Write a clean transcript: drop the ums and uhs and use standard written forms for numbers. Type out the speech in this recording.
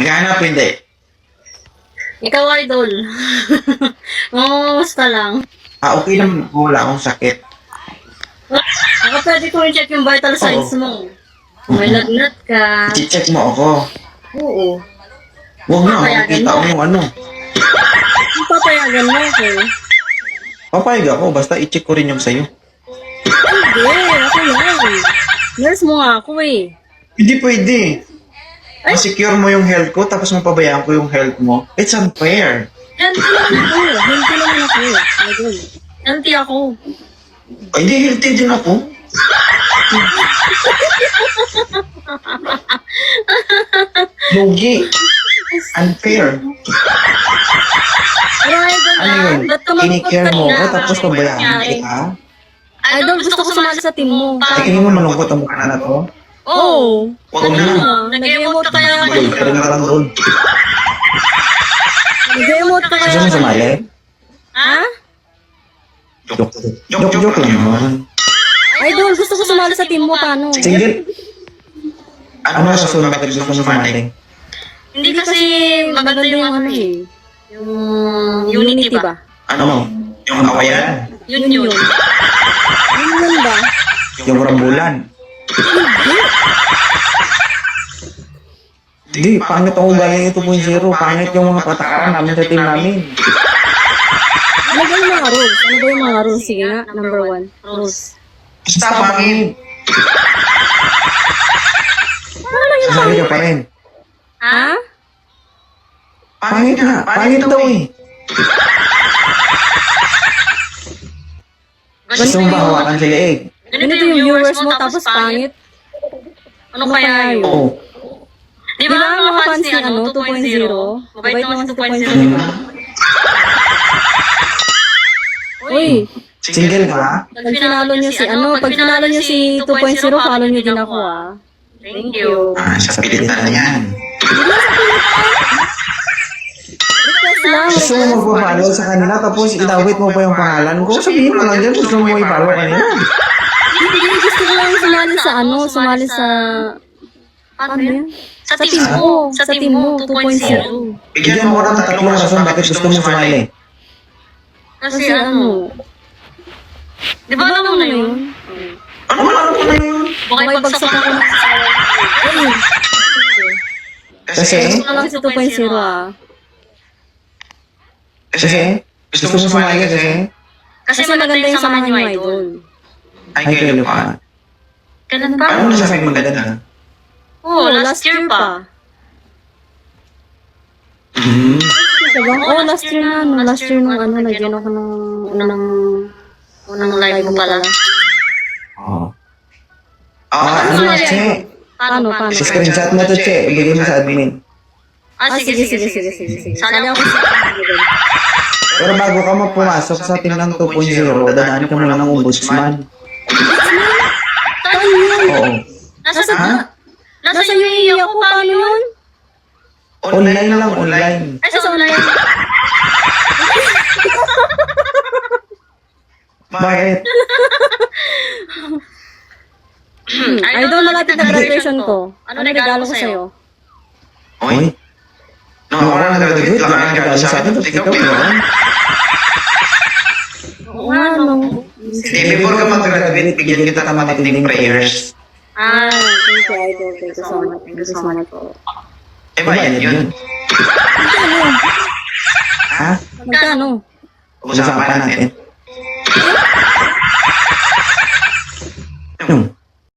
Naghahanap, hindi. Ikaw, idol. Mamamusta lang. Okay naman ako, wala akong sakit. Ako pwede ko i-check yung vital signs mo. Kung may lagnat ka. I-check mo ako. Oo. Huwag na, makikita ko yung ano. Ang papayagan mo ako. Papayag ako, basta i-check ko rin yung sa'yo. Hindi, ako yan. Nurse mo nga ako eh. Hindi pwede. Ma-secure mo yung health ko, tapos mapabayaan ko yung health mo. It's unfair. Healthy naman ako. Healthy naman ako. Idol. Healthy ako. Ay, hindi, healthy din ako. Lugi. Unfair. Pero idol Ano yun? ba't ka Kinikare mo ko, tapos pabayaan nangyari? kita. Idol, gusto ko sumali sa team mo. Ay, hindi mo malungkot ang mukha na to. Oo. Huwag na. Nag-emote ka kaya. Gold, pero nga lang gold. Nag-emote ka kaya. Gusto mo sumali? Ha? Joke lang naman. Idol, gusto ko sumali sa team mo. Paano? Single? Ano rason bakit gusto mo sumali? Hindi kasi maganda yung ano eh. Yung unity ba? Ano? Yung awayan? Yun. Yun ba? Yung rambulan? Hindi, pangit ako galing ito 2.0. Pangit yung mga patakaran namin sa team namin. Ano ba yung mga rules? Ano ba yung mga rules? Sige nga, number 1. Rules. Basta pangit. Sasali ka pa rin. Ha? Pangit nga. Pangit daw eh. Gusto mo ba hawakan sa leeg? Ganito yung viewers mo tapos pangit. Ano kaya yun? Oo. Di ba ang mga fans ni ano, 2.0? Mabait naman si 2.0. Uy, Single ka? pag finalo nyo si ano, pag finalo nyo si 2.0, follow nyo din ako ah. Thank you. Sa pilitan na yan. Request lang. Gusto mo magpapalo sa kanila tapos inawit mo pa yung pangalan ko? Sabihin mo lang dyan, gusto mo i-follow kanila. Hindi, gusto ko lang sumali sa ano, sumali sa... Ano yun? Sa team mo. Sa team mo, 2.0. Bigyan mo ng tatlong rason bakit gusto mo sumali. Kasi ano... Di ba alam mo na yun? Ano man alam ko na yun? Baka ipagsak ako ng sasawa. Kasi? Gusto ko lang sa 2.0 ah. Kasi? Gusto mo sumali kasi? Kasi maganda yung samahan niyo, idol. Ay, kayo pa. Kailan pa? Ano nasasabi maganda? Oo, last year pa. Diba? Oo, last year na. No, last year nung ano, nag-join ako ng unang live mo pala. Oo. Ano na, Che? Paano? Screenshot mo to, Che. Ibigay mo sa admin. Sige. Sali ako sa Pero bago ka pumasok sa team ng 2.0, dadaan ka muna ng ombudsman. Saan yun? Oo. Nasa UAE ako, paano yun? Online lang, online. Ay, sa online. Bakit? Idol, malapit na graduation ko. Ano regalo ko sa'yo? Uy? Nung ako na nag-graduate, lang ang regalo sa akin, tapos ikaw yun. Oo nga, no. Before ka mag-graduate, bigyan kita ng matinding prayers. Thank you, idol. Thank you so much. Thank you so much po. Eh, bayad yun. Ha? Magkano? Usapan natin. Yung,